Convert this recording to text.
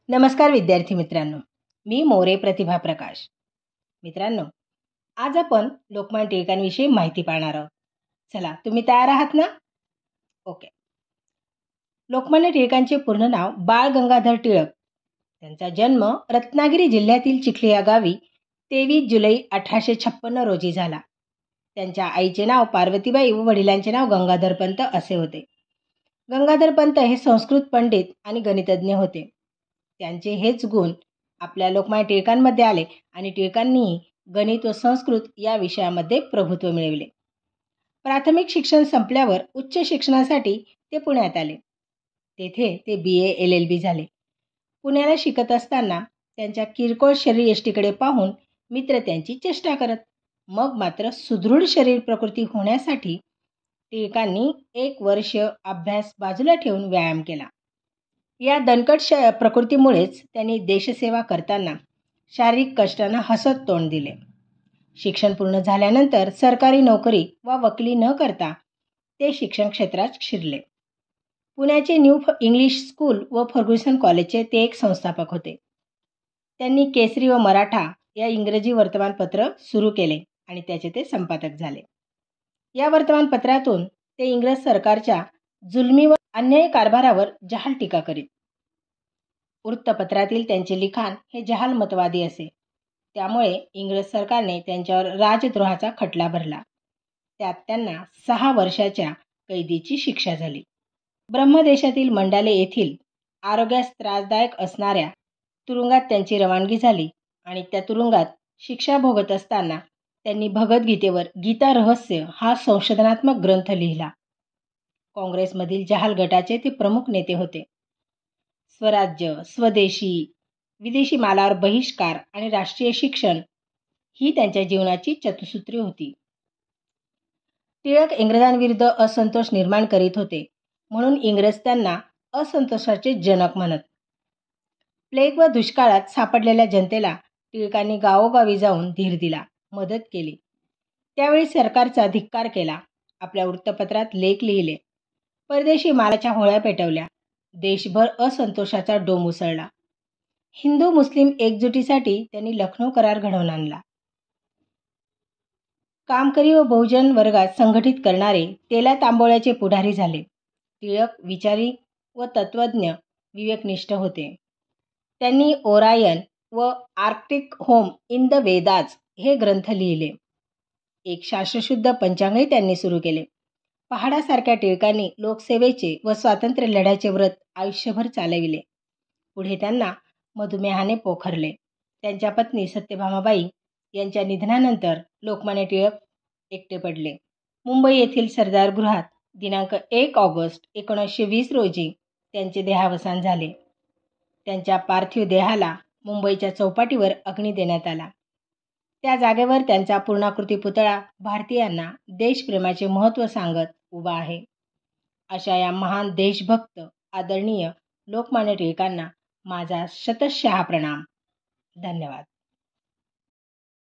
नमस्कार विद्यार्थी मित्रांनो, मी मोरे प्रतिभा प्रकाश. मित्रांनो, आज आपण लोकमान्य टिळकांविषयी माहिती पाहणार आहोत. चला, तुम्ही तयार आहात ना? ओके. लोकमान्य टिळकांचे पूर्ण नाव बाळ गंगाधर टिळक. त्यांचा जन्म रत्नागिरी जिल्ह्यातील चिखली या गावी 23 जुलै 1856 रोजी झाला. त्यांच्या आईचे नाव पार्वतीबाई व वडिलांचे नाव गंगाधर पंत असे होते. गंगाधर पंत हे संस्कृत पंडित आणि गणितज्ञ होते. त्यांचे हेच गुण आपल्या लोकमान्य टिळकांमध्ये आले आणि टिळकांनीही गणित व संस्कृत या विषयामध्ये प्रभुत्व मिळवले. प्राथमिक शिक्षण संपल्यावर उच्च शिक्षणासाठी ते पुण्यात आले. तेथे ते BA LLB झाले. पुण्याला शिकत असताना त्यांच्या किरकोळ शरीरयष्टीकडे पाहून मित्र त्यांची चेष्टा करत. मग मात्र सुदृढ शरीर प्रकृती होण्यासाठी टिळकांनी 1 वर्ष अभ्यास बाजूला ठेवून व्यायाम केला. या दणकट प्रकृतीमुळेच त्यांनी देशसेवा करताना शारीरिक कष्टांना हसत तोंड दिले. शिक्षण पूर्ण झाल्यानंतर सरकारी नोकरी वा वकिली न करता ते शिक्षण क्षेत्रात शिरले. पुण्याचे न्यू इंग्लिश स्कूल व फर्ग्युसन कॉलेजचे ते एक संस्थापक होते. त्यांनी केसरी व मराठा या इंग्रजी वर्तमानपत्र सुरू केले आणि त्याचे ते संपादक झाले. या वर्तमानपत्रातून ते इंग्रज सरकारच्या जुलमी व अन्यायी कारभारावर जहाल टीका करीत. वृत्तपत्रातील त्यांचे लिखाण हे जहालमतवादी असे. त्यामुळे इंग्रज सरकारने त्यांच्यावर राजद्रोहाचा खटला भरला. त्यात त्यांना 6 वर्षाच्या कैदेची शिक्षा झाली. ब्रह्मदेशातील मंडाले येथील आरोग्यास त्रासदायक असणाऱ्या तुरुंगात त्यांची रवानगी झाली आणि त्या तुरुंगात शिक्षा भोगत असताना त्यांनी भगवद्गीतेवर गीता रहस्य हा संशोधनात्मक ग्रंथ लिहिला. काँग्रेसमधील जहाल गटाचे ते प्रमुख नेते होते. स्वराज्य, स्वदेशी, विदेशी मालावर बहिष्कार आणि राष्ट्रीय शिक्षण ही त्यांच्या जीवनाची चतुसूत्री होती. टिळक इंग्रजांविरुद्ध असंतोष निर्माण करीत होते, म्हणून इंग्रज त्यांना असंतोषाचे जनक म्हणत. प्लेग व दुष्काळात सापडलेल्या जनतेला टिळकांनी गावोगावी जाऊन धीर दिला, मदत केली. त्यावेळी सरकारचा धिक्कार केला. आपल्या वृत्तपत्रात लेख लिहिले. परदेशी मालाच्या होळ्या पेटवल्या. देशभर असंतोषाचा डोंब उसळला. हिंदू मुस्लिम एकजुटीसाठी त्यांनी लखनौ करार घडवून आणला. कामकरी व बहुजन वर्गात संघटित करणारे तेला-तांबोळ्याचे पुढारी झाले. टिळक विचारी व तत्त्वज्ञ विवेकनिष्ठ होते. त्यांनी ओरायन व Arctic home in the Vedas हे ग्रंथ लिहिले. एक शास्त्रशुद्ध पंचांगही त्यांनी सुरू केले. पहाडासारख्या टिळकांनी लोकसेवेचे व स्वातंत्र्य लढ्याचे व्रत आयुष्यभर चालविले. पुढे त्यांना मधुमेहाने पोखरले. त्यांच्या पत्नी सत्यभामाबाई यांच्या निधनानंतर लोकमान्य टिळक एकटे पडले. मुंबई येथील सरदार गृहात दिनांक 1 ऑगस्ट 1920 रोजी त्यांचे देहावसान झाले. त्यांच्या पार्थिव देहाला मुंबईच्या चौपाटीवर अग्नी देण्यात आला. त्या जागेवर त्यांचा पूर्णाकृती पुतळा भारतीयांना देशप्रेमाचे महत्त्व सांगत उभा आहे. अशा या महान देशभक्त आदरणीय लोकमान्य टिळकांना माझा शतशः प्रणाम. धन्यवाद.